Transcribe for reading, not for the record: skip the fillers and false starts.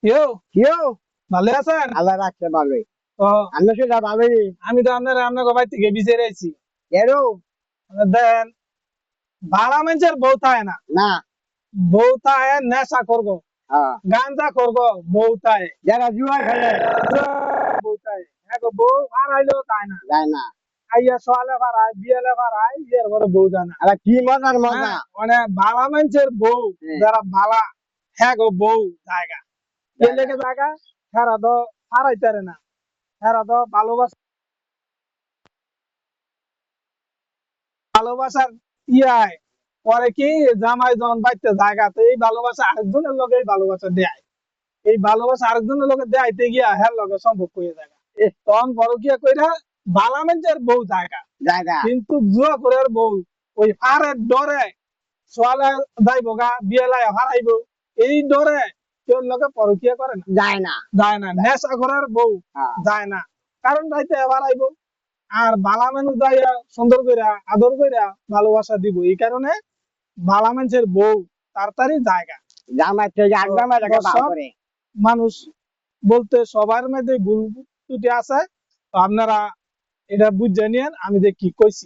ইয়ো কিও ভালো আছেন? আল্লাহ রাখতে পারবে। তো আমরা সেটা ভাবি আমি তো আপনার বাড়ি থেকে বিচারে আইছি। এরো দেন ভাড়া মানুষের বউ থাকে না, না। বউ থাকে নেশা করবো, হ্যাঁ, গাঞ্জা করবো, বউ থাকে যারা জুয়া খেলে বউ থাকে। হ্যাঁ গো, বউ হারাইলেও তাই না, যায় না। আইয়া সোয়ালে পারায় বিয়েলে পারায় ইয়ের ঘরে বউ যায় না। আবার কি মজার মজা। হ্যাঁ মানে ভাড়া মানুষের বউ হ্যাঁ, যারা ভাড়া, হ্যাঁ গো বউ জায়গা এ জায়গা। লেগে জায়গা হেরা তো হারাইতারে না, হেরা তো ভালোবাসার ইয়ায় পরে কি জামাই যখন বাইতে জায়গা তো এই ভালোবাসা আরেকজনের লগে এই ভালোবাসা দেয়, এই ভালোবাসা আরেকজনের লগে দেয়াইতে গিয়া হ্যার লগে সম্ভব হয়ে যায়। তখন বড় গিয়া কইরা ভালা মানুষের বউ জায়গা, জায়গা কিন্তু জুয়া করে বউ ওই হারের ডরে সোয়ালে যাইব গা বিয়েলাই হারাইব, এই ডরে কেউ লোকে পরকিয়া করে না, যায় না। যায় না। নেশা করার বউ হ্যাঁ, যায় না, কারণ যাইতে এবার আইব। আর বালা মানুষ যাইয়া সুন্দর কইরা আদর কইরা ভালোবাসা দিব, এই কারণে বালা মানুষের বউ তাড়াতাড়ি জায়গা। জামাই থেকে তো আড্ডা মারাকে ভালো দর্শক, করে। মানুষ বলতে সবার মধ্যে ভুল ত্রুটি আছে, তো আপনারা এটা বুঝে নিয়েন আমি যে কি কইছি।